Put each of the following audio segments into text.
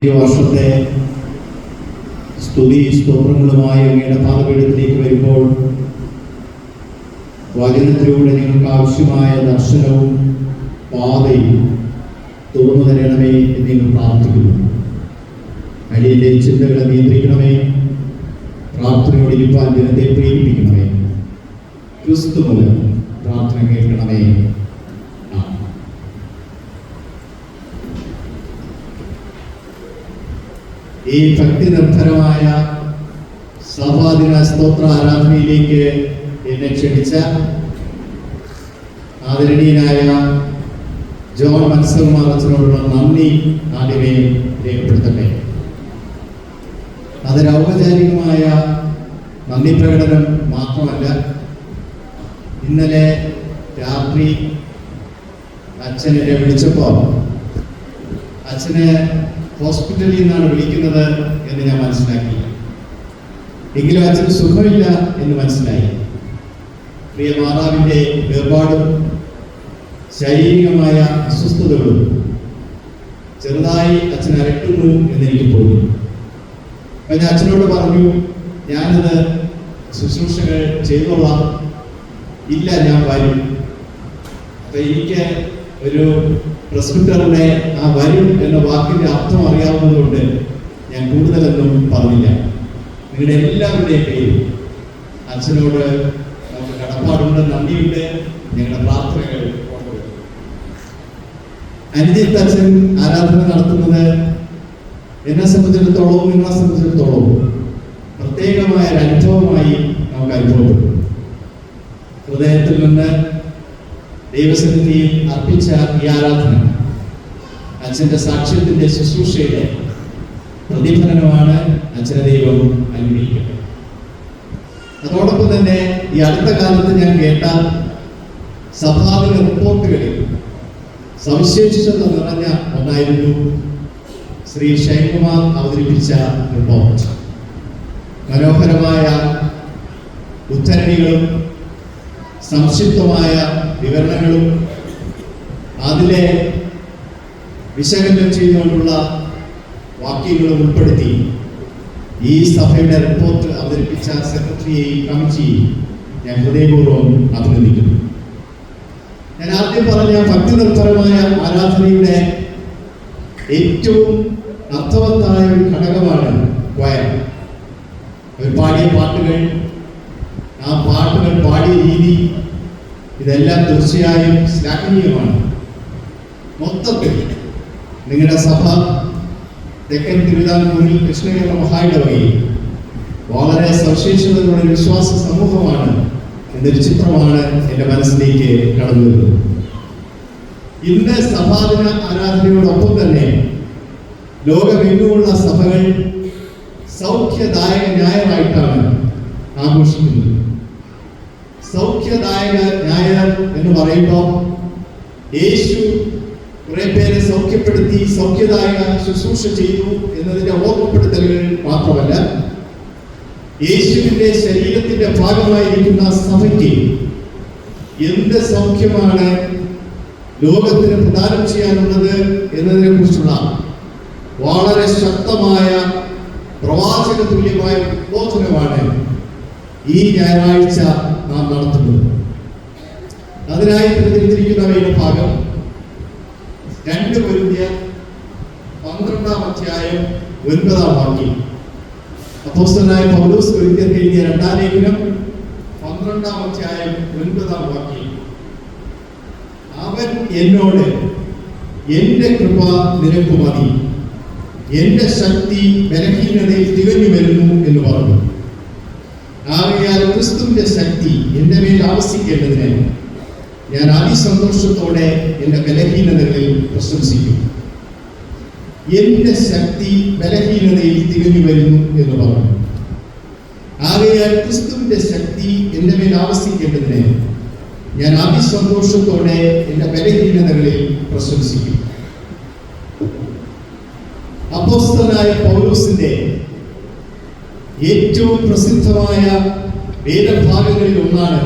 ഈ വർഷത്തെ സ്തുതി സ്തോത്രങ്ങളുമായി അങ്ങയുടെ പാദപീഠത്തിലേക്ക് വരുമ്പോൾ വചനത്തിലൂടെ ഞങ്ങൾക്ക് ആവശ്യമായ ദർശനവും പാതയും തുറന്നു തരണമേ എന്ന് ഞങ്ങൾ പ്രാർത്ഥിക്കുന്നു. അടിയന്റെ ചിന്തകളെ നിയന്ത്രിക്കണമേ, പ്രാർത്ഥനയോട് ഇരിപ്പാൻ ജനത്തെ പ്രേരിപ്പിക്കണമേ. ക്രിസ്തു മൂലം പ്രാർത്ഥന കേൾക്കണമേ. ഈ ഭക്തി നിർഭരമായ സഭാദിന സ്തോത്ര ആരാധനയിലേക്ക് എന്നെ ക്ഷണിച്ച ആദരണീയനായ ജോൺ മത്സവമാർ അച്ഛനോടുള്ള നന്ദി ആദ്യമേ രേഖപ്പെടുത്തട്ടെ. അതൊരു ഔപചാരികമായ നന്ദി പ്രകടനം മാത്രമല്ല, ഇന്നലെ രാത്രി അച്ഛനെ വിളിച്ചപ്പോൾ അച്ഛനെ ഹോസ്പിറ്റലിൽ നിന്നാണ് വിളിക്കുന്നത് എന്ന് ഞാൻ മനസ്സിലാക്കിയില്ല. എങ്കിലും അച്ഛന് സുഖമില്ല എന്ന് മനസ്സിലായി. പ്രിയ മാതാവിൻ്റെ വേർപാടും ശാരീരികമായ അസ്വസ്ഥതകളും ചെറുതായി അച്ഛൻ അരട്ടുന്നു എന്നെനിക്ക് തോന്നി. അപ്പം ഞാൻ അച്ഛനോട് പറഞ്ഞു, ഞാനത് ശുശ്രൂഷകൾ ചെയ്തോളാം, ഇല്ല ഞാൻ വരും. അപ്പം എനിക്ക് ഒരു പ്രസ്ക്രിപ്റ്ററിനെ ആ വരും എന്ന വാക്കിൻ്റെ അർത്ഥം അറിയാവുന്നതുകൊണ്ട് ഞാൻ കൂടുതലൊന്നും പറഞ്ഞില്ല. നിങ്ങളുടെ എല്ലാവരുടെയും പേരിൽ അച്ഛനോട് നമുക്ക് കടപ്പാടുണ്ട്, നന്ദിയുണ്ട്. ഞങ്ങളുടെ പ്രാർത്ഥനകൾ കൊണ്ടുവരും. അനുജിത്ത് അച്ഛൻ ആരാധന നടത്തുന്നത് എന്നെ സംബന്ധിച്ചിടത്തോളവും നിങ്ങളെ സംബന്ധിച്ചിടത്തോളവും പ്രത്യേകമായ ഒരു അനുഭവമായി നമുക്ക് അനുഭവപ്പെടും. ഹൃദയത്തിൽ നിന്ന് ദൈവസന്നിധിയിൽ അർപ്പിച്ച ഈ ആരാധന അച്ഛൻ്റെ സാക്ഷ്യത്തിൻ്റെ ശുശ്രൂഷയുടെ പ്രതിഫലനമാണ്. അച്ഛനെ ദൈവം അനുഗ്രഹിക്കട്ടെ. അതോടൊപ്പം തന്നെ ഈ അടുത്ത കാലത്ത് ഞാൻ കേട്ട സഭാദിന റിപ്പോർട്ടുകളിൽ സവിശേഷത നിറഞ്ഞ ഒന്നായിരുന്നു ശ്രീ ഷൈൻകുമാർ അവതരിപ്പിച്ച റിപ്പോർട്ട്. മനോഹരമായ ഉദ്ധരണികളും സംക്ഷിപ്തമായ വിവരണങ്ങളും അതിലെ വിശകലനം ചെയ്തുകൊണ്ടുള്ള വാക്യങ്ങളും ഉൾപ്പെടുത്തി ഈ സഭയുടെ റിപ്പോർട്ട് അവതരിപ്പിച്ച സെക്രട്ടറിയെയും കമ്മിറ്റിയെയും ഞാൻ ഹൃദയപൂർവ്വം അഭിനന്ദിക്കുന്നു. ഞാൻ ആദ്യം പറഞ്ഞ ഭക്തി നിർഭരമായ ആരാധനയുടെ ഏറ്റവും അർത്ഥവത്തായ ഒരു ഘടകമാണ് ക്വയർ. അവർ പാടിയ പാട്ടുകൾ, ആ പാട്ടുകൾ പാടിയ രീതി, ഇതെല്ലാം തീർച്ചയായും ശ്ലാഘനീയമാണ്. മൊത്തത്തിൽ നിങ്ങളുടെ സഭ തെക്കൻ തിരുവിതാംകൂറിൽ കൃഷ്ണകേരള മഹായിടവകയിൽ വളരെ സവിശേഷതകളുള്ള ഒരു വിശ്വാസ സമൂഹമാണ് എന്നൊരു ചിത്രമാണ് എൻ്റെ മനസ്സിലേക്ക് കടന്നു വരുന്നത്. ഇന്ന് സഭാദിന ആരാധനയോടൊപ്പം തന്നെ ലോകമെങ്ങുമുള്ള സഭകൾ സൗഖ്യദായക ഞായറായിട്ടാണ് ആഘോഷിക്കുന്നത്. സൗഖ്യദായക ഞായർ എന്ന് പറയുമ്പോൾ യേശു കുറെ പേരെ സൗഖ്യപ്പെടുത്തി സൗഖ്യദായക ശുശ്രൂഷ ചെയ്തു എന്നതിന്റെ ഓർമ്മപ്പെടുത്തലുകൾ മാത്രമല്ല, യേശുവിന്റെ ശരീരത്തിന്റെ ഭാഗമായിരിക്കുന്ന സഭയ്ക്ക് എന്ത് സൗഖ്യമാണ് ലോകത്തിന് പ്രദാനം ചെയ്യാനുള്ളത് എന്നതിനെ കുറിച്ചുള്ള വളരെ ശക്തമായ പ്രവാചക തുല്യമായ ഉദ്ബോധനമാണ് ഈ ഞായറാഴ്ച നാം നടത്തുന്നത്. അതിനായി തിരഞ്ഞെടുത്തിരിക്കുന്നവയുടെ ഭാഗം 2 കൊരിന്ത്യർ 12-ാം അധ്യായം 9-ാം വാക്യം. അപ്പോസ്തലനായ പൗലോസ് കൊരിന്ത്യർക്ക് എഴുതിയ 2-ാം ലേഖനം 12-ാം അധ്യായം 9-ാം വാക്യം. അവൻ എന്നോട് എന്റെ കൃപ നിനക്ക് മതി, എന്റെ ശക്തി ബലഹീനതയിൽ തികഞ്ഞു വരുന്നു എന്ന് പറഞ്ഞു. ആകയാൽ ക്രിസ്തുവിന്റെ ശക്തി എന്റെ മേൽ ആവസിക്കേണ്ടതിന് ഞാൻ അതിസന്തോഷത്തോടെ എന്റെ ബലഹീനതകളിൽ പ്രശംസിക്കും. എന്റെ ശക്തി ബലഹീനതയിൽ തികഞ്ഞു വരുന്നു എന്ന് പറഞ്ഞു. ആകയാൽ ക്രിസ്തുവിന്റെ ശക്തി എന്റെ മേൽ ആവസിക്കേണ്ടതിന് ഞാൻ അതിസന്തോഷത്തോടെ എന്റെ ബലഹീനതകളിൽ പ്രശംസിക്കും. അപ്പോസ്തലനായ പൗലോസിന്റെ ഏറ്റവും പ്രസിദ്ധമായ വേദഭാഗങ്ങളിൽ ഒന്നാണ്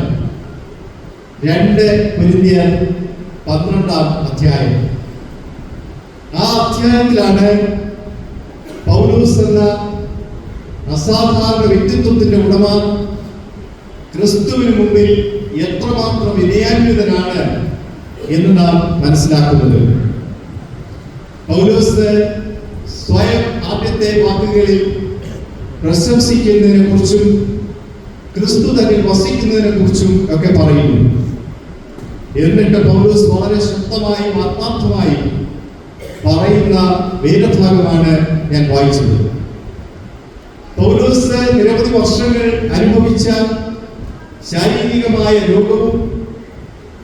2 കൊരിന്ത്യർ 12-ാം അധ്യായം. ആ അധ്യായത്തിലാണ് പൗലോസ് എന്ന അസാധാരണ വ്യക്തിത്വത്തിന്റെ ഉടമ ക്രിസ്തുവിന് മുമ്പിൽ എത്രമാത്രം വിനയാന്വിതനാണ് എന്ന് നാം മനസ്സിലാക്കുന്നത്. പൗലോസ് സ്വയം ആദ്യത്തെ വാക്കുകളിൽ പ്രശംസിക്കുന്നതിനെ കുറിച്ചും ക്രിസ്തു തന്നിൽ വസിക്കുന്നതിനെ കുറിച്ചും ഒക്കെ പറയുന്നു. എന്നിട്ട് പൗലോസ് വളരെ ശക്തമായും ആത്മാർത്ഥമായും പറയുന്ന വേദഭാഗമാണ് ഞാൻ വായിച്ചത്. പൗലോസ് നിരവധി വർഷങ്ങൾ അനുഭവിച്ച ശാരീരികമായ രോഗവും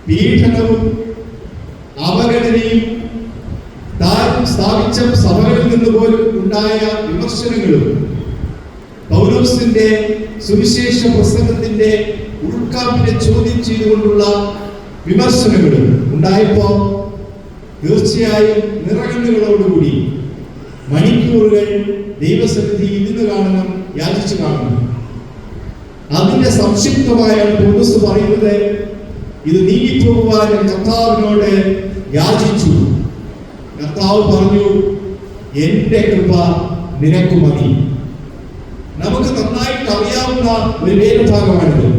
പീഡനവും അവഗണനയും താൻ സ്ഥാപിച്ച സഭകളിൽ നിന്ന് പോലും ഉണ്ടായ വിമർശനങ്ങളും പൗലോസിന്റെ സുവിശേഷ പ്രസംഗത്തിന്റെ ഉൾക്കാമ്പിനെ ചോദ്യം ചെയ്തുകൊണ്ടുള്ള വിമർശനങ്ങളും ഉണ്ടായപ്പോ തീർച്ചയായും നിറകണ്ണുകളോടുകൂടി മണിക്കൂറുകൾ ദൈവസന്നിധിയിൽ ഇരുന്ന് കാണണം, യാചിച്ചു കാണണം. അതിന്റെ സംക്ഷിപ്തമായാണ് പൗലോസ് പറയുന്നത്, ഇത് നീങ്ങിപ്പോകുവാൻ കർത്താവിനോട് യാചിച്ചു. കർത്താവ് പറഞ്ഞു, എന്റെ കൃപ നിനക്ക് മതി. നമുക്ക് നന്നായിട്ട് അറിയാവുന്ന ഒരു വേദഭാഗമാണിത്.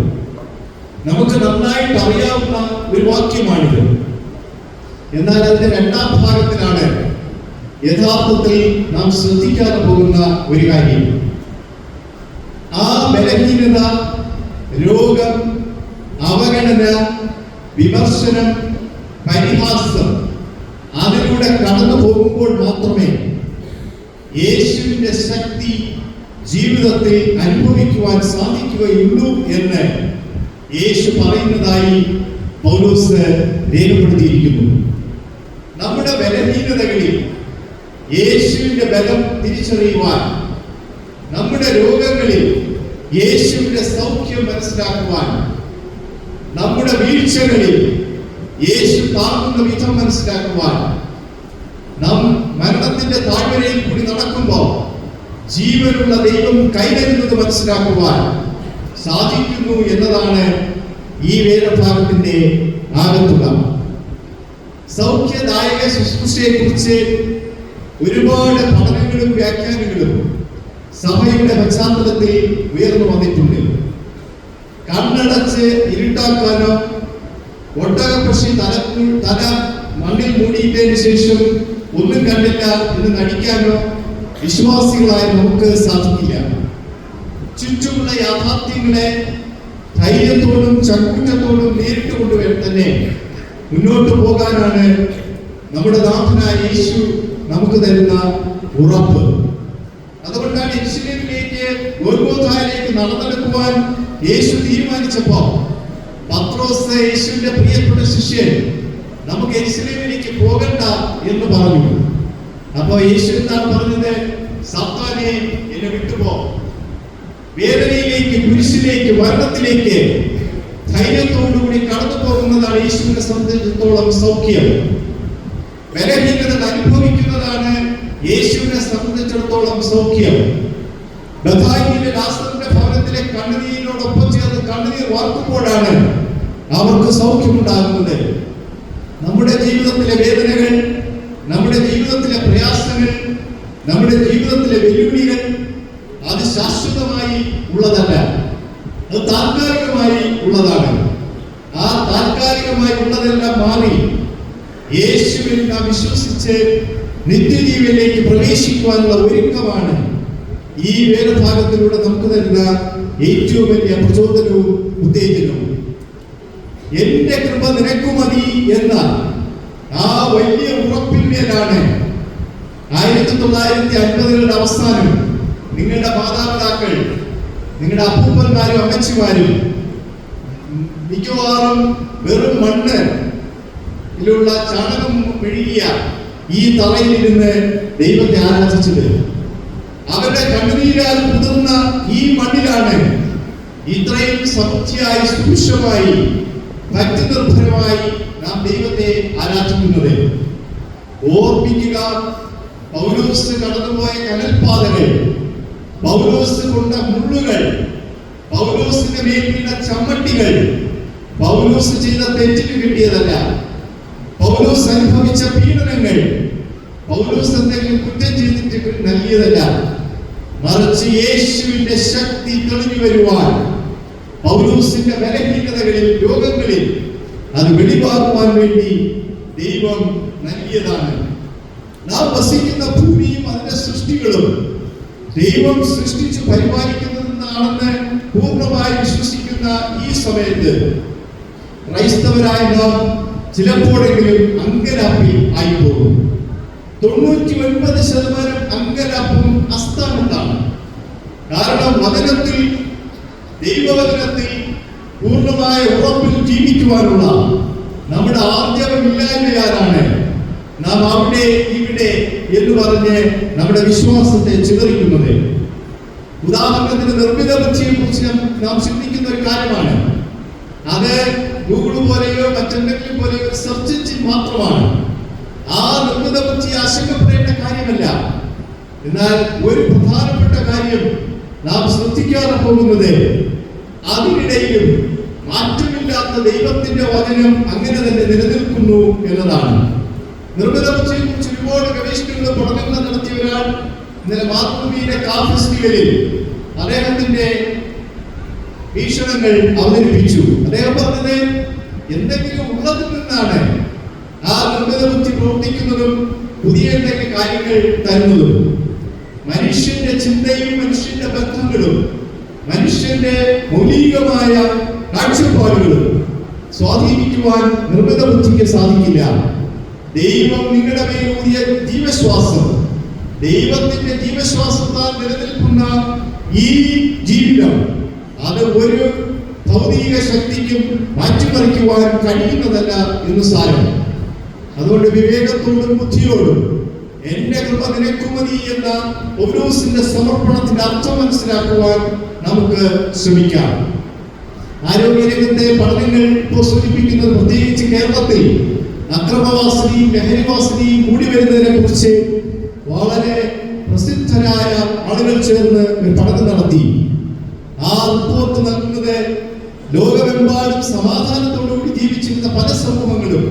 നമുക്ക് നന്നായിട്ട് അറിയാവുന്ന ഒരു വാക്യമാണിത്. എന്നാൽ അതിന്റെ രണ്ടാം ഭാഗത്തിലാണ് യഥാർത്ഥത്തിൽ നാം ശ്രദ്ധിക്കാതെ പോകുന്ന ഒരു കാര്യം. ആ ബലഹീനത, രോഗം, അവഗണന, വിമർശനം, പരിഹാസം അതിലൂടെ കടന്നു പോകുമ്പോൾ മാത്രമേ യേശുവിന്റെ ശക്തി ജീവിതത്തിൽ അനുഭവിക്കുവാൻ സാധിക്കുകയുള്ളൂ എന്ന് യേശു പറയുന്നതായി പൗലോസ് രേഖപ്പെടുത്തിയിരിക്കുന്നു. നമ്മുടെ ബലഹീനതകളിൽ യേശുവിന്റെ ബലം തിരിച്ചറിയുവാൻ, നമ്മുടെ രോഗങ്ങളിൽ യേശുവിന്റെ സൗഖ്യം മനസ്സിലാക്കുവാൻ, നമ്മുടെ വീഴ്ചകളിൽ യേശു താങ്ങുന്ന വിധം മനസ്സിലാക്കുവാൻ, നാം മരണത്തിന്റെ താഴ്വരയിൽ കൂടി നടക്കുമ്പോൾ ജീവനുള്ള ദൈവം കൈവരുന്നത് മനസ്സിലാക്കുവാൻ സാധിക്കുന്നു എന്നതാണ് ഈ വേദഭാഗത്തിന്റെ ആകത്തുക. സൗഖ്യദായക ശുശ്രൂഷയെ കുറിച്ച് ഒരുപാട് പഠനങ്ങളും വ്യാഖ്യാനങ്ങളും സഭയുടെ പശ്ചാത്തലത്തിൽ ഉയർന്നു വന്നിട്ടുണ്ട്. കണ്ണടച്ച് ഇരുട്ടാക്കാനോ ഒട്ടകപ്പക്ഷി തല മണ്ണിൽ മൂടിയിട്ടതിന് ശേഷം ഒന്നും കണ്ടില്ല എന്ന് നടിക്കാനോ വിശ്വാസികളായ നമുക്ക് സാധിക്കില്ല. ചുറ്റുമുള്ള യാഥാർത്ഥ്യങ്ങളെ ധൈര്യത്തോടും ചങ്കൂറ്റത്തോടും നേരിട്ട് കൊണ്ടുവരാൻ തന്നെ മുന്നോട്ട് പോകാനാണ് നമ്മുടെ നാഥനായ യേശു നമുക്ക് തരുന്ന ഉറപ്പ്. അതുകൊണ്ടാണ് യെരൂശലേമിലേക്ക് ഗൊൽഗോഥായിലേക്ക് നടന്നെടുക്കുവാൻ യേശു തീരുമാനിച്ചപ്പോ പത്രോസ്, യേശുവിന്റെ പ്രിയപ്പെട്ട ശിഷ്യൻ, നമുക്ക് യെരൂശലേമിലേക്ക് പോകണ്ട എന്ന് പറഞ്ഞു. അപ്പോ യേശു എന്താണ് പറഞ്ഞത്? സാത്താനെ, എന്നെ വിട്ടുപോ. വേദനയിലേക്ക്, കുരിശിലേക്ക്, മരണത്തിലേക്ക് ധൈര്യത്തോടുകൂടി കടന്നു പോകുന്നതാണ് യേശുവിനെ സംബന്ധിച്ചിടത്തോളം സൗഖ്യം. ബലഹീനത അനുഭവിക്കുന്നതാണ് യേശുവിനെ സംബന്ധിച്ചിടത്തോളം സൗഖ്യം. ബഥാനിയിലെ ലാസറിന്റെ ഭവനത്തിലെ കണ്ണുനീരിനോടൊപ്പം ചേർന്ന് കണ്ണുനീർ വാർക്കുമ്പോഴാണ് അവർക്ക് സൗഖ്യമുണ്ടാകുന്നത്. നമ്മുടെ ജീവിതത്തിലെ വേദനകൾ, നമ്മുടെ ജീവിതത്തിലെ പ്രയാസങ്ങൾ, നമ്മുടെ ജീവിതത്തിലെ വെല്ലുവിളികൾ അത് ശാശ്വതമായി ഉള്ളതല്ല, അത് താൽക്കാലികമായി ഉള്ളതാണ്. ആ താൽക്കാലികമായി ഉള്ളതെല്ലാം മാറി യേശുവിൽ നാം വിശ്വസിച്ച് നിത്യജീവനിലേക്ക് പ്രവേശിക്കുവാനുള്ള ഒരുക്കമാണ് ഈ വേദഭാഗത്തിലൂടെ നമുക്ക് തരുന്ന ഏറ്റവും വലിയ പ്രചോദനവും ഉത്തേജനവും. എന്റെ കൃപ നിനക്കു മതി എന്ന ആ വലിയ ഉറപ്പിന്മേലാണ് 1950കളുടെ അവസാനം നിങ്ങളുടെ മാതാപിതാക്കൾ, നിങ്ങളുടെ അപ്പൂപ്പന്മാരും അമ്മച്ചിമാരും മിക്കവാറും വെറും മണ്ണ് ഇതിലുള്ള ചാണകം മെഴുകിയ ഈ തറയിലിരുന്ന് ദൈവത്തെ ആരാധിച്ചത്. അവരുടെ കണ്ണുനീരാൽ പുതുന്ന ഈ മണ്ണിലാണ് ഇത്രയും സമൃദ്ധിയായി, സുഭിക്ഷമായി, ഭക്തി നിർഭരമായി നാം ദൈവത്തെ ആരാധിക്കുന്നത്. ഓർമ്മിക്കുക, പൗലോസ് കടന്നുപോയ കനൽപാതകൾ, പൗലോസ് കൊണ്ട മുള്ളുകൾ, പൗലോസിന്റെ മേൽ വീണ ചമ്മട്ടികൾ പൗലോസ് ചെയ്ത തെറ്റിന് കിട്ടിയതല്ല. പൗലോസ് അനുഭവിച്ച പീഡനങ്ങൾ പൗലോസ് എന്തെങ്കിലും കുറ്റം ചെയ്തിട്ട് നൽകിയതല്ല, മറിച്ച് യേശുവിന്റെ ശക്തി തെളിഞ്ഞു വരുവാൻ, പൗലോസിന്റെ ബലഹീനതകളിൽ, രോഗങ്ങളിൽ അത് വെളിവാക്കുവാൻ വേണ്ടി ദൈവം നൽകിയതാണ്. നാം വസിക്കുന്ന ഭൂമിയും അതിന്റെ സൃഷ്ടികളും ദൈവം സൃഷ്ടിച്ചു പരിപാലിക്കുന്നതെന്നാണെന്ന് പൂർണ്ണമായി വിശ്വസിക്കുന്ന ഈ സമയത്ത് ക്രൈസ്തവരായ നാം ചിലപ്പോഴെങ്കിലും അങ്കലാപ്പിൽ ആയിപ്പോകും. 99% അങ്കലാപ്പും അസ്ഥാനത്താണ്. കാരണം വചനത്തിൽ, ദൈവവചനത്തിൽ പൂർണ്ണമായ ഉറപ്പിൽ ജീവിക്കുവാനുള്ള നമ്മുടെ ആർജവമില്ലായ്മയാലാണ് നാം അവിടെ ഇവിടെ എന്ന് പറഞ്ഞ് നമ്മുടെ വിശ്വാസത്തെ ചിതറിക്കുന്നത്. ഉദാഹരണത്തിന് നിർമ്മിത ബുദ്ധിയെ കുറിച്ച് നാം ചിന്തിക്കുന്ന ഒരു കാര്യമാണ്. അത് ഗൂഗിൾ പോലെയോ മറ്റെന്തെങ്കിലും പോലെയോ ഒരു സെർച്ച് എഞ്ചിൻ മാത്രമാണ്. ആ നിർമ്മിത ബുദ്ധി ആശങ്കപ്പെടേണ്ട കാര്യമല്ല. എന്നാൽ ഒരു പ്രധാനപ്പെട്ട കാര്യം നാം ശ്രദ്ധിക്കാതെ പോകുന്നത്, അതിനിടയിലും മാറ്റമില്ലാത്ത ദൈവത്തിന്റെ വചനം അങ്ങനെ തന്നെ നിലനിൽക്കുന്നു എന്നതാണ്. നിർമ്മിത ബുദ്ധിയെ കുറിച്ച് ഒരുപാട് ഗവേഷണങ്ങളും പഠനങ്ങൾ നടത്തിയ ഒരാൾ ഇന്നലെ മാതൃഭൂമിയിലെ ഫെസ്റ്റിവലിൽ അദ്ദേഹത്തിന്റെ വീക്ഷണങ്ങൾ അവതരിപ്പിച്ചു. അദ്ദേഹം പറഞ്ഞത്, എന്തെങ്കിലും ഉള്ളതിൽ നിന്നാണ് ആ നിർമ്മിത ബുദ്ധി പ്രവർത്തിക്കുന്നതും പുതിയ എന്തെങ്കിലും കാര്യങ്ങൾ തരുന്നതും. മനുഷ്യന്റെ ചിന്തയും മനുഷ്യന്റെ ബന്ധങ്ങളും മനുഷ്യന്റെ മൗലികമായ കാഴ്ചപ്പാടുകളും സ്വാധീനിക്കുവാൻ നിർമ്മിത ബുദ്ധിക്ക് സാധിക്കില്ല. ദൈവം നിങ്ങളുടെ മേലൂതിയ ജീവശ്വാസം, ദൈവത്തിന്റെ ജീവശ്വാസത്താൽ നിലനിൽക്കുന്ന ഈ ജീവിതം, അത് ഒരു ഭൗതിക ശക്തിക്കും മാറ്റിമറിക്കുവാൻ കഴിയുന്നതല്ല എന്ന് സാരം. അതുകൊണ്ട് വിവേകത്തോടും ബുദ്ധിയോടും എന്റെ കൃപ നിനക്കു മതി എന്ന പൗലോസിന്റെ സമർപ്പണത്തിന്റെ അർത്ഥം മനസ്സിലാക്കുവാൻ നമുക്ക് ശ്രമിക്കാം. ആരോഗ്യരംഗത്തെ പഠനങ്ങൾ ഇപ്പോൾ സൂചിപ്പിക്കുന്നത്, പ്രത്യേകിച്ച് കേരളത്തിൽ അക്രമവാസനയും ലഹരിവാസനയും കൂടി വരുന്നതിനെ കുറിച്ച് വളരെ പ്രസിദ്ധരായ ആളുകൾ ചേർന്ന് ഒരു പഠനം നടത്തി. ആ റിപ്പോർട്ട് നൽകുന്നത്, ലോകമെമ്പാടും സമാധാനത്തോടുകൂടി ജീവിച്ചിരുന്ന പല സമൂഹങ്ങളും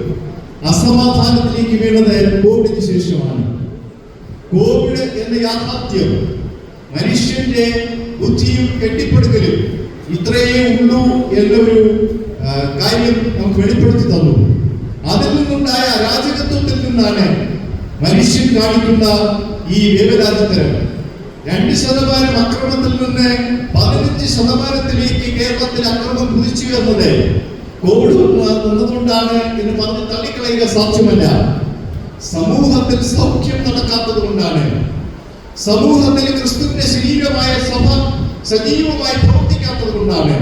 അസമാധാനത്തിലേക്ക് വീണത് കോവിഡിന് ശേഷമാണ്. കോവിഡ് എന്ന യാഥാർത്ഥ്യം മനുഷ്യന്റെ ബുദ്ധിയും കെട്ടിപ്പടുക്കലും ഇത്രയേ ഉള്ളൂ എന്നൊരു കാര്യം നമുക്ക് വെളിപ്പെടുത്തി തന്നു. അതിൽ നിന്നുണ്ടായ അരാജകത്വത്തിൽ നിന്നാണ് മനുഷ്യൻ കാണിക്കുന്ന ഈ വ്യവരാജത്തരം. 2% അക്രമത്തിൽ നിന്ന് 15% കേരളത്തിൽ അക്രമം കുതിച്ചുയർന്നത് കോവിഡ് വന്നതുകൊണ്ടാണ് എന്ന് പറഞ്ഞ് തള്ളിക്കളയുക സാധ്യമല്ല. സമൂഹത്തിൽ സൗഖ്യം നടക്കാത്തത് കൊണ്ടാണ്. സമൂഹത്തിൽ ക്രിസ്തുവിന്റെ ശരീരമായ സഭ സജീവമായി പ്രവർത്തിക്കാത്തത് കൊണ്ടാണ്.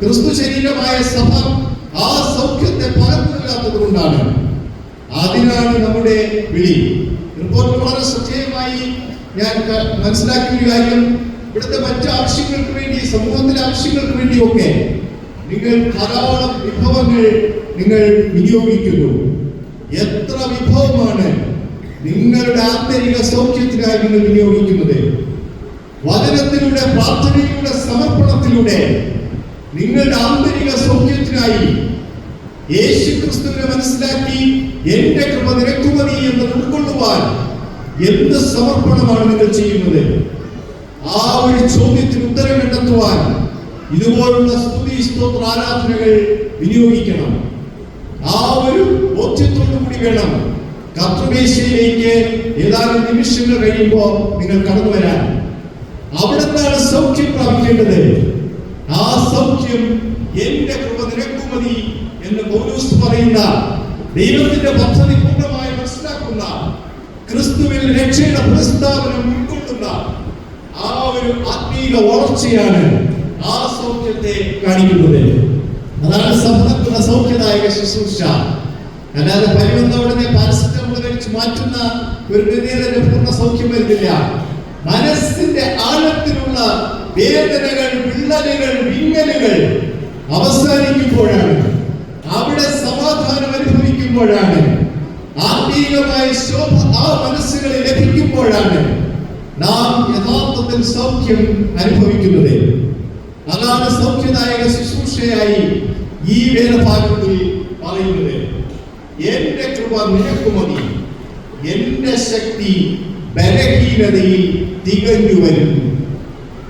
ക്രിസ്തു ശരീരമായ സഭ ആ സൗഖ്യത്തെ പകർന്നു നൽകാത്തത് കൊണ്ടാണ്. അതിനാണ് നമ്മുടെ വിളി. റിപ്പോർട്ട് വളരെ ശ്രദ്ധേയമായി ഞാൻ മനസ്സിലാക്കിയ ഒരു കാര്യം, ഇവിടുത്തെ മറ്റു ആവശ്യങ്ങൾക്ക് വേണ്ടി, സമൂഹത്തിലെ ആവശ്യങ്ങൾക്ക് വേണ്ടിയൊക്കെ നിങ്ങൾ ധാരാളം വിഭവങ്ങൾ നിങ്ങൾ വിനിയോഗിക്കുന്നു. എത്ര വിഭവമാണ് നിങ്ങളുടെ ആന്തരിക സൗഖ്യത്തിനായി നിങ്ങൾ വിനിയോഗിക്കുന്നത്? വചനത്തിലൂടെ, പ്രാർത്ഥനയിലൂടെ, സമർപ്പണത്തിലൂടെ നിങ്ങളുടെ ആന്തരിക സൗഖ്യത്തിനായി യേശു ക്രിസ്തുവിനെ മനസ്സിലാക്കി എന്റെ കൃപ നിനക്കു മതി എന്ന് ഉൾക്കൊള്ളുവാൻ എന്ത് സമർപ്പണമാണ് നിങ്ങൾ ചെയ്യുന്നത്? ആ ഒരു ചോദ്യത്തിന് ഉത്തരം കണ്ടെത്തുവാൻ ഇതുപോലുള്ള സ്തുതി, സ്തോത്ര, ആരാധനകൾ വിനിയോഗിക്കണം. ആ ഒരു ബോധ്യത്തോടു കൂടി വേണം കർത്തൃമേശയിലേക്ക് ഏതാനും നിമിഷങ്ങൾ കഴിയുമ്പോൾ നിങ്ങൾ കടന്നു വരാൻ. അവിടെ നിന്നാണ് സൗഖ്യം പ്രാപിക്കേണ്ടത്. ആ സൗഖ്യം എന്റെ കൃപ നിനക്കു മതി എന്ന് പൗലോസ് പറയുന്ന, ദൈവത്തിന്റെ പദ്ധതി പൂർണ്ണമായി മനസ്സിലാക്കുന്ന, ക്രിസ്തുവിൽ രക്ഷയുടെ പ്രസ്താവനം ഉൾക്കൊള്ളുന്ന ആ ഒരു ആത്മീയ വളർച്ചയാണ് ആ സൗഖ്യത്തെ കാണിക്കുന്നത്. അതാണ് സഭ നൽകുന്ന സൗഖ്യദായക ശുശ്രൂഷ. അല്ലാതെ പരിവന്ന ഉടനെ പാരസെറ്റമോൾ കഴിച്ച് മാറ്റുന്ന ഒരു ഗതിയുടെ പൂർണ്ണ സൗഖ്യം വരുന്നില്ല. മനസ്സിന്റെ ആഴത്തിലുള്ള വേദനകൾ, വിള്ളലുകൾ, വിങ്ങലുകൾ അവസാനിക്കുമ്പോഴാണ്, അവിടെ സമാധാനം അനുഭവിക്കുമ്പോഴാണ്, ആത്മീയമായ ശോഭ ആ മനസ്സുകളിൽ ലഭിക്കുമ്പോഴാണ് നാം യഥാർത്ഥത്തിൽ സൗഖ്യം അനുഭവിക്കുന്നത്. അതാണ് സൗഖ്യദായക ശുശ്രൂഷയായി ഈ വേദഭാഗത്തിൽ പറയുന്നത്. എന്റെ കൃപ നിനക്കു മതി, എന്റെ ശക്തി ബലഹീനതയിൽ തികഞ്ഞു വരുന്നു.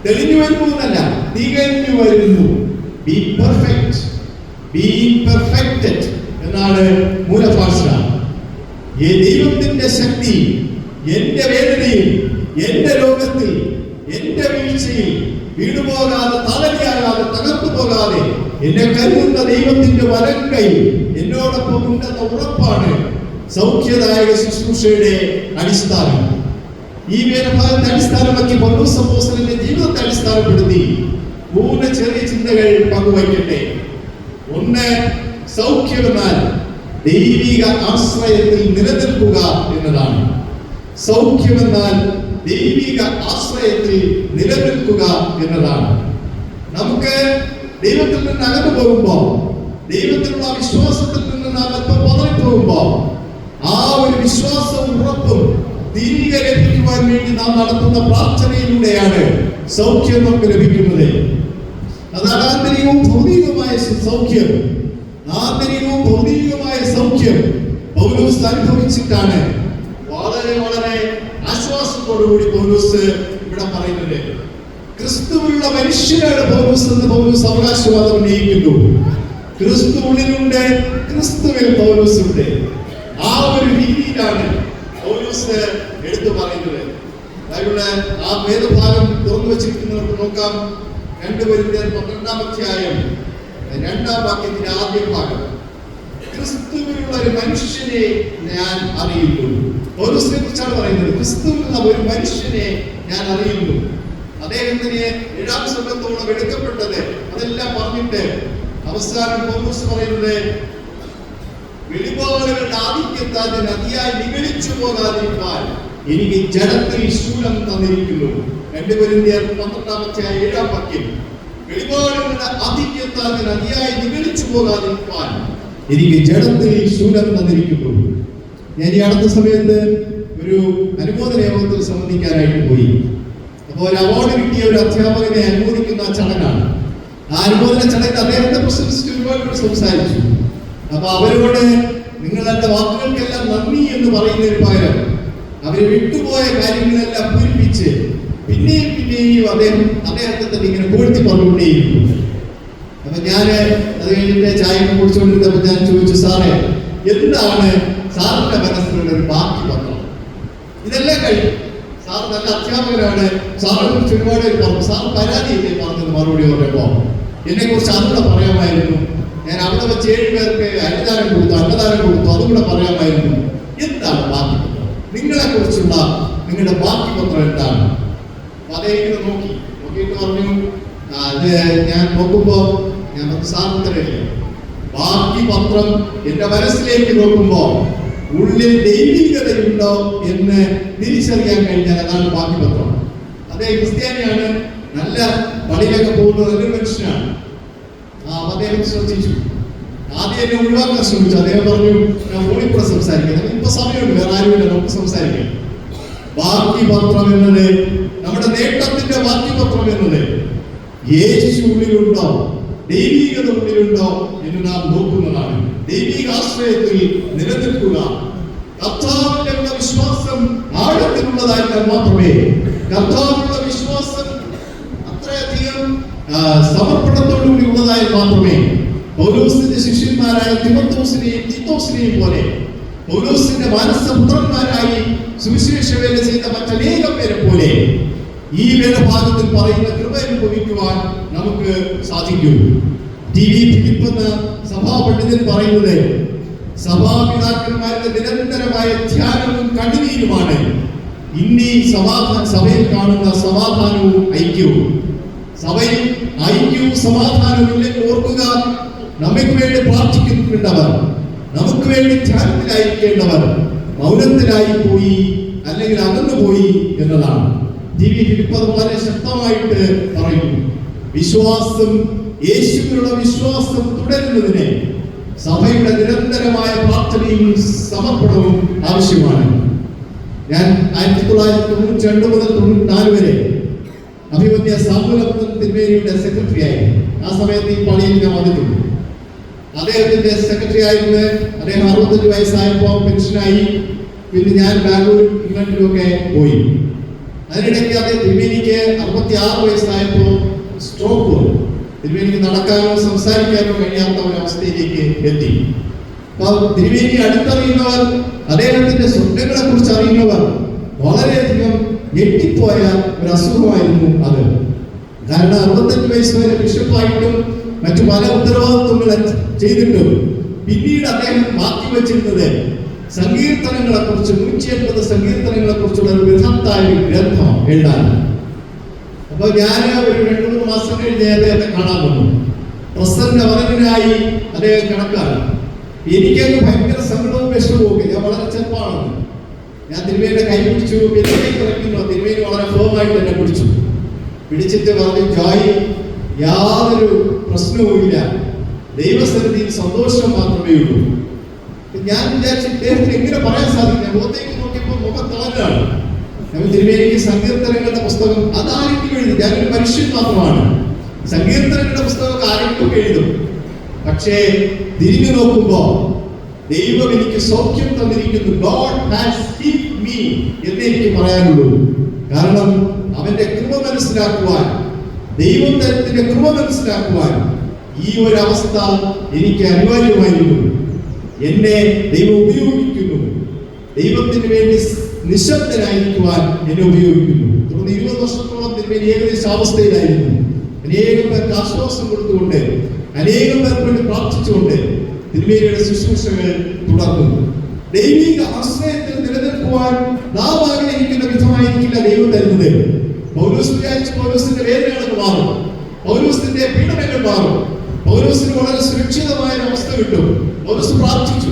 തെളിഞ്ഞു വരുന്നു എന്നല്ല, തികഞ്ഞു വരുന്നു. ബി പെർഫെക്റ്റ്, ബി പെർഫെക്റ്റഡ് എന്നാണ് മൂലഭാഷ. ഈ ദൈവത്തിന്റെ ശക്തി എന്റെ വേദനയിൽ, എന്റെ രോഗത്തിൽ, എന്റെ വീഴ്ചയിൽ വീണുപോകാതെ, തളരിയാകാതെ, തകർത്തു പോകാതെ എന്നെ കരുതുന്ന ദൈവത്തിന്റെ വലം കൈ എന്നോടൊപ്പം ഉണ്ടെന്ന ഉറപ്പാണ് സൗഖ്യദായക ശുശ്രൂഷയുടെ അടിസ്ഥാനം. ഈ വേദഭാഗത്തെ അടിസ്ഥാനമാക്കി പൗലോസ് അപ്പോസ്തലന്റെ ജീവിതത്തെ അടിസ്ഥാനപ്പെടുത്തി 3 ചെറിയ ചിന്തകൾ പങ്കുവയ്ക്കട്ടെ. ഒന്ന്, സൗഖ്യമെന്നാൽ ദൈവിക ആശ്രയത്തിൽ നിലനിൽക്കുക എന്നതാണ്. സൗഖ്യമെന്നാൽ ദൈവിക ആശ്രയത്തിൽ നിലനിൽക്കുക എന്നതാണ്. നമുക്ക് ദൈവത്തിൽ നിന്ന് അകന്നു പോകുമ്പോ, ദൈവത്തിലുള്ള വിശ്വാസത്തിൽ നിന്ന് നാം അല്പം പതറിപ്പോകുമ്പോ, ആ ഒരു വിശ്വാസവും ഉറപ്പും തിരികെ ലഭിക്കുവാൻ വേണ്ടി നാം നടത്തുന്ന പ്രാർത്ഥനയിലൂടെയാണ് സൗഖ്യം നമുക്ക് ലഭിക്കുന്നത്. അതാണ് ആന്തരികവും ഭൗതികവുമായ സൗഖ്യം. ആന്തരികവും ഭൗതികവുമായ സൗഖ്യം പൗലോസ് അനുഭവിച്ചിട്ടാണ് വളരെ വളരെ ആശ്വാസത്തോടുകൂടി പൗലോസ് ഇവിടെ പറയുന്നത്. ക്രിസ്തുവിലുള്ള മനുഷ്യനാണ് പൗലോസ് എന്ന് പൗലോസ് അവകാശവാദം ഉന്നയിക്കുന്നു. ക്രിസ്തു ഉള്ളിലുണ്ട്, ക്രിസ്തുവിൽ പൗലോസ് ഉണ്ട്. ആ ഒരു രീതിയിലാണ് പൗലോസ് എടുത്തു പറയുന്നത്. ബൈബിള് ആ വേദഭാഗം തുറന്നു വെച്ചിരിക്കുന്നവർക്ക് നോക്കാം. 2 കൊരിന്ത്യർ 12-ാം അധ്യായം 2-ാം വാക്യത്തിന്റെ ആദ്യ ഭാഗം. ക്രിസ്തുവിലുള്ള ഒരു മനുഷ്യനെ ഞാൻ അറിയുന്നു. പൗലോസിനെ കുറിച്ചാണ് പറയുന്നത്. ക്രിസ്തുവിലുള്ള ഒരു മനുഷ്യനെ ഞാൻ അറിയുന്നു. അദ്ദേഹത്തിന് 7-ാം സ്വർഗ്ഗത്തോളം എടുക്കപ്പെട്ടത് അതെല്ലാം പറഞ്ഞിട്ട് അവസാനം പൗലോസ് പറയുന്നത്, വെളിപാടുകളുടെ ആധിക്യത്താൽ അതിയായി നിഗളിച്ചു പോകാതിരിക്കാൻ എനിക്ക് ജഡത്തിൽ ശൂലം തന്നിരിക്കുന്നു. 2 കൊരിന്ത്യർ 12-ാം അധ്യായം 7-ാം വാക്യം. വെളിപാടുകളുടെ ആധിക്യത്താൽ അതിയായി നിഗളിച്ചു പോകാതിരിക്കാൻ എനിക്ക് ജഡത്തിൽ ശൂലം തന്നിരിക്കുന്നു. ഞാൻ ഈ അടുത്ത സമയത്ത് ഒരു അനുമോദന യോഗത്തിൽ സംബന്ധിക്കാനായിട്ട് പോയി. അപ്പോൾ ഒരു അവാർഡ് കിട്ടിയ ഒരു അധ്യാപകനെ അനുമോദിക്കുന്ന ചടങ്ങാണ്. ആ അനുമോദന ചടങ്ങിൽ അദ്ദേഹത്തെ പ്രശംസിച്ച് ഒരുപാട് സംസാരിച്ചു. അപ്പൊ അവരോട് നിങ്ങൾ എന്റെ വാക്കുകൾക്കെല്ലാം നന്ദി എന്ന് പറയുന്നതിന് പകരം അവര് വിട്ടുപോയ കാര്യങ്ങളെല്ലാം പൂരിപ്പിച്ച് പിന്നെയും അദ്ദേഹത്തെ തന്നെ ഇങ്ങനെ പുകഴ്ത്തി പറഞ്ഞുകൊണ്ടേയിരുന്നു. അപ്പൊ ഞാന് അത് കഴിഞ്ഞിട്ട് ചായ കുടിച്ചുകൊണ്ടിരുന്നപ്പോ ഞാൻ ചോദിച്ചു, സാറേ എന്താണ് സാറിന്റെ മനസ്സിലുള്ള ഒരു ബാക്കി പത്രം? ഇതെല്ലാം കഴിഞ്ഞു. സാർ നല്ല അധ്യാപകരാണ്, സാറിനെ കുറിച്ച് ഒരുപാട് പേര് പറഞ്ഞു. സാർ പരാതിയില്ലേ പറഞ്ഞത് മറുപടി പറഞ്ഞപ്പോ എന്നെ കുറിച്ച് അതുകൂടെ പറയാമായിരുന്നു. ഞാൻ അവിടെ വെച്ച് 7 പേർക്ക് അന്നദാനം കൊടുത്തു, അതുകൂടെ പറയാമായിരുന്നു. എന്താണ് ബാക്കി പത്രം? നിങ്ങളെ കുറിച്ചുള്ള നിങ്ങളുടെ ബാക്കി പത്രം എന്താണ്? അദ്ദേഹം നോക്കിയിട്ട് പറഞ്ഞു, അത് ഞാൻ നോക്കുമ്പോ ഞാൻ സാറില്ല. ബാക്കി പത്രം എന്റെ മനസ്സിലേക്ക് നോക്കുമ്പോ ഉള്ളിൽ ദൈവികതയുണ്ടോ എന്ന് തിരിച്ചറിയാൻ കഴിഞ്ഞാൽ അതാണ് ബാക്കി പത്രം. അദ്ദേഹം ക്രിസ്ത്യാനിയാണ്, നല്ല പള്ളിയിലൊക്കെ പോകുന്ന നല്ലൊരു മനുഷ്യനാണ്. അദ്ദേഹം ശ്രദ്ധിച്ചു. ആദ്യം എന്നെ ഒഴിവാക്കാൻ ശ്രമിച്ചു. അദ്ദേഹം പറഞ്ഞു, ഞാൻ ഫോണിൽ കൂടെ സംസാരിക്കാം, ഇപ്പൊ സമയമുണ്ട്, വേറെ ആരുമില്ല, നമുക്ക് സംസാരിക്കാം. ബാക്കി പത്രം എന്നത്, നമ്മുടെ നേട്ടത്തിന്റെ ബാക്കി പത്രം എന്നത് യേശു ഉള്ളിലുണ്ടോ, ദൈവികത ഉള്ളിലുണ്ടോ എന്ന് നാം നോക്കുന്നതാണ്. ദൈവിക ആശ്രയത്തിൽ നിലനിൽക്കുക. കർത്താവിലുള്ള വിശ്വാസം ആഴത്തിലുള്ളതായാൽ മാത്രമേ, കർത്താവിലുള്ള വിശ്വാസം അത്രയധികം സമർപ്പണത്തോടുകൂടി ഉള്ളതായാൽ മാത്രമേ പൗലോസിന്റെ ശിഷ്യന്മാരായ തിമോഥെയോസിനെയും തീത്തോസിനെയും പോലെ പൗലോസിന്റെ മാനസപുത്രന്മാരായി സുവിശേഷ വേല ചെയ്ത മറ്റനേകം പേരെ പോലെ ഈ വേദഭാഗത്തിൽ പറയുന്ന കൃപ അനുഭവിക്കുവാൻ നമുക്ക് സാധിക്കും. ടി.വി. ഫിലിപ്പ് എന്ന സഭാപണ്ഡിതൻ പറയുന്നത്, സഭാപിതാക്കന്മാരുടെ നിരന്തരമായ ധ്യാനവും കണ്ണുനീരുമാണ് ഇന്നീ സഭയിൽ കാണുന്ന സമാധാനവും ഐക്യവും. സഭയിൽ ഐക്യവും സമാധാനവും ഇല്ലെങ്കിൽ ഓർക്കുക, നമുക്ക് വേണ്ടി പ്രാർത്ഥിക്കുന്നുണ്ടവർ, നമുക്ക് വേണ്ടി ധ്യാനത്തിലായിരിക്കേണ്ടവർ മൗനത്തിലായി പോയി അല്ലെങ്കിൽ അകന്നു പോയി എന്നതാണ്. ടി.വി. ഫിലിപ്പ് വളരെ ശക്തമായിട്ട് പറയുന്നു. വിശ്വാസം, യേശുവിനുള്ള വിശ്വാസം തുടരുന്നതിന് സഭയുടെ നിരന്തരമായ പ്രാർത്ഥനയും സമർപ്പണവും ആവശ്യമാണ്. ഞാൻ 1992 മുതൽ 94 വരെ അഭിമന്യ സാമുലപ്പൻ തിരുമേനിയുടെ സെക്രട്ടറി ആയി. ആ സമയത്ത് ഈ പള്ളിയിൽ ഞാൻ വന്നിട്ടുണ്ട്. അദ്ദേഹത്തിന്റെ സെക്രട്ടറി ആയിരുന്നു. അദ്ദേഹം 65 വയസ്സായപ്പോൾ പെൻഷനായി. പിന്നെ ഞാൻ ബാംഗ്ലൂർ ഇംഗ്ലണ്ടിലൊക്കെ പോയി. അതിനിടയ്ക്ക് അത് തിരുമേനിക്ക് 66 വയസ്സായപ്പോൾ സ്ട്രോക്ക് വന്നു. തിരുമേനിക്ക് നടക്കാനോ സംസാരിക്കാനോ കഴിയാത്ത ഒരവസ്ഥയിലേക്ക് എത്തി. അപ്പൊ തിരുമേനി അടുത്തറിയുന്നവർ, അദ്ദേഹത്തിന്റെ സ്വപ്നങ്ങളെ കുറിച്ച് അറിയുന്നവർ വളരെയധികം ഞെട്ടിപ്പോയ ഒരു അസുഖമായിരുന്നു അത്. കാരണം 65 വയസ്സ് വരെ ബിഷപ്പായിട്ടും മറ്റു പല ഉത്തരവാദിത്വങ്ങൾ ചെയ്തിട്ടും പിന്നീട് അദ്ദേഹം മാറ്റി വെച്ചിരുന്നത് സങ്കീർത്തനങ്ങളെ കുറിച്ച് 180 സങ്കീർത്തനങ്ങളെ കുറിച്ചുള്ള ഒരു ബൃഹത്തായ ഒരു ഗ്രന്ഥം എഴുതാൻ. അപ്പൊ ഞാൻ ഒരു 2-3 മാസം കഴിഞ്ഞ് അദ്ദേഹത്തെ കാണാൻ വന്നു. പ്രസന്ന വരവിനായി അദ്ദേഹം കണക്കാണ്. എനിക്കങ്ങ് ഭയങ്കര സങ്കടവും വിഷമവും. ഞാൻ വളരെ ചെറുപ്പമാണ്. ഞാൻ തിരുമേനിയുടെ കൈ പിടിച്ചു. തിരുമേനി വളരെ ഫേമായിട്ട് എന്നെ പിടിച്ചിട്ട് പറഞ്ഞു, ജോയ്, യാതൊരു പ്രശ്നവുമില്ല, ദൈവസന്നിധിയിൽ സന്തോഷം മാത്രമേ ഉള്ളൂ. ഞാൻ വിചാരിച്ചു ഇദ്ദേഹത്തിന് എങ്ങനെ പറയാൻ സാധിക്കും. മുഖത്തേക്ക് നോക്കിയപ്പോൾ മുഖം തളരാണ്. നമ്മൾ തിരുമേനിക്ക് സങ്കീർത്തനങ്ങളുടെ പുസ്തകം അതാരെങ്കിലും എഴുതും. ഞാനൊരു മനുഷ്യൻ മാത്രമാണ്. സങ്കീർത്തനങ്ങളുടെ പുസ്തകം ആരെങ്കിലും എഴുതും. പക്ഷേ തിരിഞ്ഞു നോക്കുമ്പോ ദൈവം എനിക്ക് സൗഖ്യം തന്നിരിക്കുന്നു. God has healed me എന്ന് എനിക്ക് പറയാനുള്ളൂ. കാരണം അവന്റെ കൃപ മനസ്സിലാക്കുവാൻ, ദൈവത്തിന്റെ കൃപ മനസ്സിലാക്കുവാൻ ഈ ഒരു അവസ്ഥ എനിക്ക് അനിവാര്യമായിരുന്നു. എന്നെ ദൈവം ഉപയോഗിക്കുന്നു. ദൈവത്തിന് വേണ്ടി നിശബ്ദനായിരിക്കുവാൻ എന്നെ ഉപയോഗിക്കുന്നു. തുടർന്ന് 20 വർഷത്തോളം തിരുമേനി ഏകദേശം അവസ്ഥയിലായിരുന്നു. അനേകം പേർക്ക് ആശ്വാസം കൊടുത്തുകൊണ്ട്, അനേകം പേർക്ക് വേണ്ടി പ്രാർത്ഥിച്ചുകൊണ്ട് തിരുമേനിയുടെ ശുശ്രൂഷകൾ തുടർന്നു. ദൈവിക ആശ്രയത്തിൽ നിലനിൽക്കുവാൻ നാം ആഗ്രഹിക്കുന്ന വിധമായിരിക്കില്ല ദൈവം തരുന്നത്. പൗലോസ് വിചാരിച്ചു പൗലോസിന്റെ വേദനകൾ മാറും, പൗലോസിന്റെ പീഡനങ്ങൾ മാറും, പൗലോസിന് വളരെ സുരക്ഷിതമായ ഒരു അവസ്ഥ കിട്ടും. പൗലോസ് പ്രാർത്ഥിച്ചു,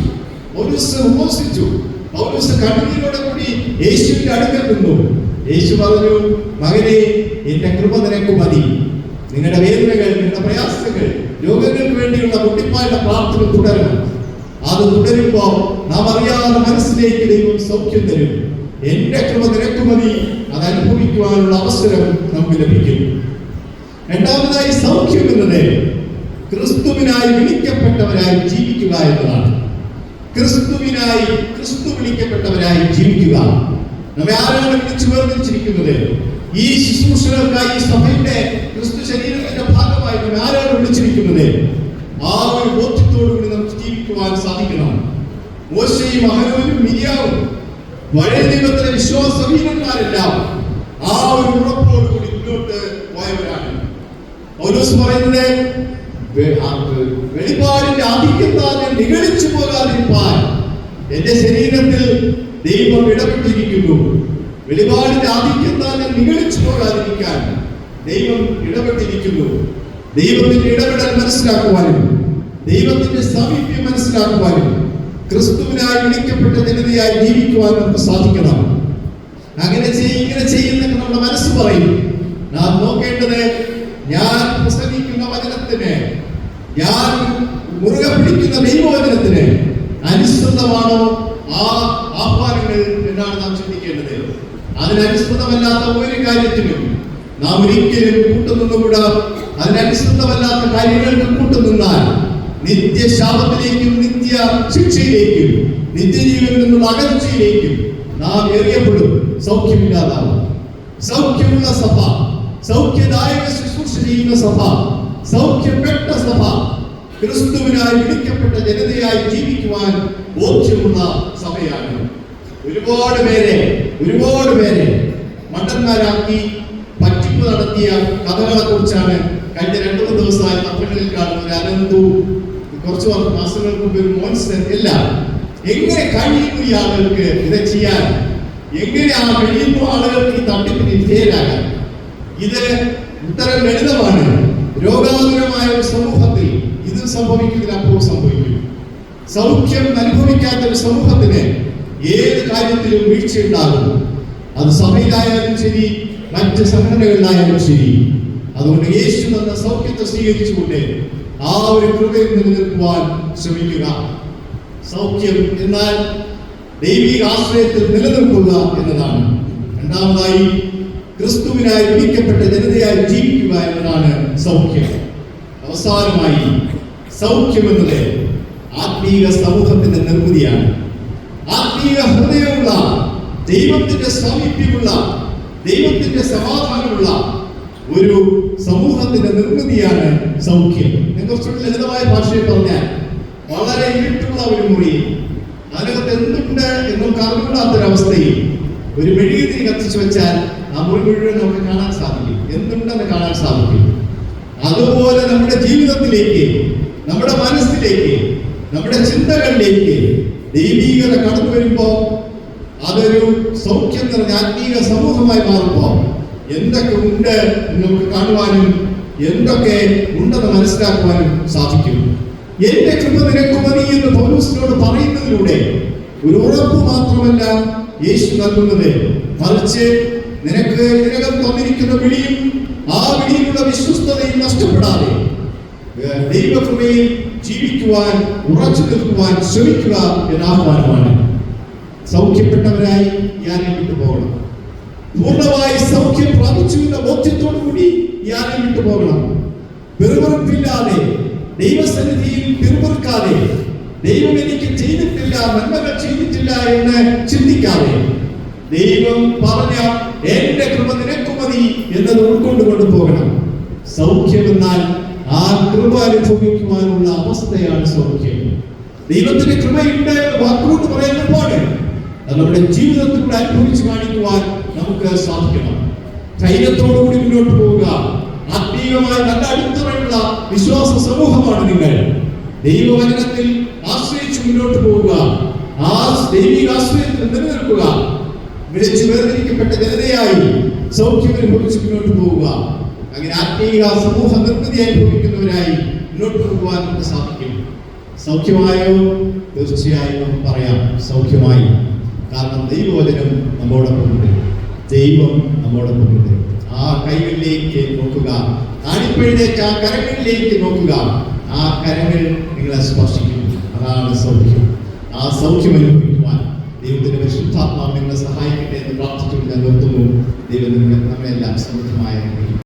പൗലോസ് ഉപവസിച്ചു, പൗലോസ് കണ്ണീരോടെ കൂടി യേശുവിന്റെ അടുക്കൽ നിന്നു. യേശു പറഞ്ഞു, മകനെ, എന്റെ കൃപ നിനക്ക് മതി. നിങ്ങളുടെ വേദനകൾ, നിങ്ങളുടെ പ്രയാസങ്ങൾ, രോഗങ്ങൾക്ക് വേണ്ടിയുള്ള മുട്ടിപ്പായുടെ പ്രാർത്ഥന തുടരണം. അത് തുടരുമ്പോ നാം അറിയാതെ മനസ്സിലേക്ക് ദൈവം സൗഖ്യം തരും. എന്റെ കൃപ നിനക്ക് മതി. അത് അനുഭവിക്കുവാനുള്ള അവസരം നമുക്ക് ലഭിക്കും. രണ്ടാമതായി, സൗഖ്യം എന്നത് ക്രിസ്തുവിനായി വിളിക്കപ്പെട്ടവരായി ജീവിക്കുക എന്നതാണ്. ക്രിസ്തുവിനായി, ക്രിസ്തു വിളിക്കപ്പെട്ടവരായി ജീവിക്കുക. നമ്മെ ആരാണ് വിളിച്ചു വേർതിരിച്ചിരിക്കുന്നത്? ഈ ശുശ്രൂഷകൾക്കായി സഭയുടെ ക്രിസ്തു ശരീരത്തിന്റെ ഭാഗമായി നമ്മെ ആരാണ് വിളിച്ചിരിക്കുന്നത്? ആ ഒരു ബോധ്യത്തോടുകൂടി നമുക്ക് ജീവിക്കുവാൻ സാധിക്കണം. മോശയും അഹരോനും മിരിയാവും പഴയ നിയമത്തിലെ വിശ്വാസഹീനന്മാരെല്ലാം ആ ഒരു ഉറപ്പോടുകൂടി മുന്നോട്ട് പോയവരാണ്. പൗലോസ് പറയുന്നത്, വെളിപാടിന്റെ ആധിക്യത്താൽ നിഗളിച്ചു പോകാതിരിക്കാൻ എന്റെ ശരീരത്തിൽ ദൈവം ഇടപെട്ടിരിക്കുന്നു. വെളിപാടിന്റെ ആധിക്യത്താൽ നിഗളിച്ചു പോകാതിരിക്കാൻ ദൈവം ഇടപെട്ടിരിക്കുന്നു. ദൈവത്തിന്റെ ഇടപെടൽ മനസ്സിലാക്കുവാനും ദൈവത്തിന്റെ സാമീപ്യം മനസ്സിലാക്കുവാനും ക്രിസ്തുവിനായി വിളിക്കപ്പെട്ട ജനതയായി ജീവിക്കുവാൻ നമുക്ക് സാധിക്കണം. അങ്ങനെ ഇങ്ങനെ ചെയ്യുന്നൊക്കെ നമ്മുടെ മനസ്സ് പറയും. നാം നോക്കേണ്ടത്, ഞാൻ പ്രസംഗിക്കുന്ന വചനത്തിന്, ഞാൻ മുറുകെ പിടിക്കുന്ന ദൈവവചനത്തിന് അനുസൃതമാണോ ആ ആഹ്വാനങ്ങൾ എന്നാണ് നാം ചിന്തിക്കേണ്ടത്. അതിനനുസൃതമല്ലാത്ത ഒരു കാര്യത്തിനും നാം ഒരിക്കലും കൂട്ടുനിന്നുകൂടാ. അതിനനുസൃതമല്ലാത്ത കാര്യങ്ങൾക്ക് കൂട്ടുനിന്നാൽ നിത്യശാപത്തിലേക്കും നിത്യ ശിക്ഷയിലേക്കും നിത്യജീവനിൽ നിന്നുള്ള അകൽച്ചയിലേക്കും നാം എറിയപ്പെടും. സൗഖ്യമില്ലാതാവും. സൗഖ്യമുള്ള സഭ, സൗഖ്യദായക ശുശ്രൂഷ ചെയ്യുന്ന സഭ, സൗഖ്യപ്പെട്ട സഭ, ക്രിസ്തുവിനായി വിളിക്കപ്പെട്ട ജനതയായി ജീവിക്കുവാൻ ബോധ്യമുള്ള സഭയാണ്. ഒരുപാട് പേരെ മണ്ടന്മാരാക്കി പറ്റിപ്പ് നടത്തിയ കഥകളെ കുറിച്ചാണ് കഴിഞ്ഞ 2-3 ദിവസമായി പത്രങ്ങളിൽ കാണുന്നത്. അനന്തു, കുറച്ച് മാസങ്ങൾക്ക് മുമ്പ് ഒരു മോൻസ്റ്റർ. എല്ലാം എങ്ങനെ കഴിയുന്നു ഈ ആളുകൾക്ക് ഇത് ചെയ്യാൻ? എങ്ങനെ കഴിയുന്നു ആളുകൾക്ക് ഈ തട്ടിപ്പിന് വിധേയരാകാൻ? ഇത് ഉത്തരം ലളിതമാണ്. രോഗാതുരമായ ഒരു സമൂഹത്തിൽ ഇത് സംഭവിക്കുന്നതിനപ്പുറം സംഭവിക്കും. സൗഖ്യം അനുഭവിക്കാത്ത ഒരു സമൂഹത്തിന് ഏത് കാര്യത്തിലും വീഴ്ചയുണ്ടാകും. അത് സഭയിലായാലും ശരി, മറ്റ് സംഘടനകളിലായാലും ശരി. അതുകൊണ്ട് യേശു തന്ന സൗഖ്യത്തെ സ്വീകരിച്ചുകൊണ്ട് ആ ഒരു കൃപയിൽ നിലനിൽക്കുവാൻ ശ്രമിക്കുക. സൗഖ്യം എന്നാൽ ദൈവിക ആശ്രയത്തിൽ നിലനിൽക്കുക എന്നതാണ്. രണ്ടാമതായി, ക്രിസ്തുവിനായി വിളിക്കപ്പെട്ട ജനതയായി ജീവിക്കുക എന്നതാണ് സൗഖ്യം. അവസാനമായി, സൗഖ്യം എന്നത് ആത്മീയ സമൂഹത്തിന്റെ നിർമ്മിതിയാണ്. ആത്മീയ ഹൃദയമുള്ള, ദൈവത്തിന്റെ സാമീപ്യമുള്ള, ദൈവത്തിന്റെ സമാധാനമുള്ള ഒരു സമൂഹത്തിന്റെ നിർമ്മിതിയാണ് സൗഖ്യം. ഞാൻ കുറച്ചുകൂടി ലളിതമായ ഭാഷയിൽ പറഞ്ഞാൽ, വളരെ ഇരുട്ടുള്ള ഒരു മുറി, അതിനകത്ത് എന്തുണ്ട് എന്നൊക്കെ അറിവില്ലാത്തൊരവസ്ഥയിൽ ഒരു മെഴുകുതിരി കത്തിച്ചു വെച്ചാൽ ആ മുറി മുഴുവൻ നമുക്ക് കാണാൻ സാധിക്കും, എന്തുണ്ടെന്ന് കാണാൻ സാധിക്കും. അതുപോലെ നമ്മുടെ ജീവിതത്തിലേക്ക്, നമ്മുടെ മനസ്സിലേക്ക്, നമ്മുടെ ചിന്തകളിലേക്ക് ദൈവീകത കടന്നു വരുമ്പോൾ അതൊരു സൗഖ്യം നിറഞ്ഞ ആത്മീക സമൂഹമായി മാറുമ്പോൾ എന്തൊക്കെ ഉണ്ട് നമുക്ക് കാണുവാനും എന്തൊക്കെ ഉണ്ടെന്ന് മനസ്സിലാക്കുവാനും സാധിക്കും. എന്റെ കൃപ നിനക്ക് മതി എന്ന് പൗലോസിനോട് പറയുന്നതിലൂടെ ഒരു ഉറപ്പ് മാത്രമല്ല യേശു നൽകുന്നത്, മറിച്ച് നിനക്ക് ഇതിനകം തന്നിരിക്കുന്ന വിളിയും ആ വിളിയിലുള്ള വിശ്വസ്തതയും നഷ്ടപ്പെടാതെ ദൈവകൃപയിൽ ജീവിക്കുവാൻ, ഉറച്ചു നിൽക്കുവാൻ ശ്രമിക്കുക എന്ന ആഹ്വാനമാണ്. സൗഖ്യപ്പെട്ടവരായി യാനെ വിട്ടു പോകണം. പൂർണ്ണമായി സൗഖ്യം പ്രാപിച്ചു എന്ന ബോധ്യത്തോടു കൂടി യാനെ വിട്ടു പോകണം. വെറുവെറുപ്പില്ലാതെ, ദൈവസന്നിധിയിൽ പിറുപിറുക്കാതെ, ദൈവം എനിക്ക് ചെയ്തിട്ടില്ല, നന്മകൾ ചെയ്തിട്ടില്ല എന്ന് ചിന്തിക്കാതെ, ദൈവം പറഞ്ഞ എന്റെ കൃപ നിനക്ക് മതി എന്നത് ഉൾക്കൊണ്ടുകൊണ്ട് പോകണം. സൗഖ്യം എന്നാൽ ആ കൃപ അനുഭവിക്കുവാനുള്ള അവസ്ഥയാണ് സൗഖ്യം. ദൈവത്തിന്റെ കൃപയുണ്ട് വാക്കുകൊണ്ട് പറയുമ്പോൾ അത് നമ്മുടെ ജീവിതത്തിലൂടെ അനുഭവിച്ച് കാണിക്കുവാൻ നമുക്ക് സാധിക്കണം. ധൈര്യത്തോടുകൂടി മുന്നോട്ട് പോവുക. ആത്മീയമായ നല്ല അടിത്തറയുള്ള വിശ്വാസ സമൂഹമാണ് നിങ്ങൾ. ദൈവവചനത്തിൽ ആശ്രയിച്ച് മുന്നോട്ട് പോവുക. ആ ദൈവിക ആശ്രയത്തിൽ നിലനിൽക്കുക. വിളിച്ചു വേർതിരിക്കപ്പെട്ട ജനതയായി സൗഖ്യം അനുഭവിച്ച് മുന്നോട്ട് പോവുക. അങ്ങനെ ആത്മീയ സമൂഹ നിർമ്മിതി അനുഭവിക്കുന്നവരായി മുന്നോട്ട് പോകുവാൻ നമുക്ക് സാധിക്കും. സൗഖ്യമായോ? തീർച്ചയായും നമുക്ക് പറയാം സൗഖ്യമായി. കാരണം ദൈവവചനം നമ്മോടൊപ്പമുണ്ട്, ദൈവം നമ്മോടൊപ്പമുണ്ട്. ആ കൈകളിലേക്ക് നോക്കുക, ആണിപ്പഴുതേക്ക് ആ കരങ്ങളിലേക്ക് നോക്കുക. ആ കരങ്ങൾ നിങ്ങളെ സ്പർശിക്കും. അതാണ് സൗഖ്യം. ആ സൗഖ്യം അനുഭവിക്കുവാൻ ദൈവത്തിന്റെ പരിശുദ്ധാത്മാവ് നിങ്ങളെ സഹായിക്കട്ടെ എന്ന് പ്രാർത്ഥിച്ചുകൊണ്ട് ഞാൻ നിർത്തുന്നു. ദൈവം നമ്മളെല്ലാം സമൃദ്ധമായ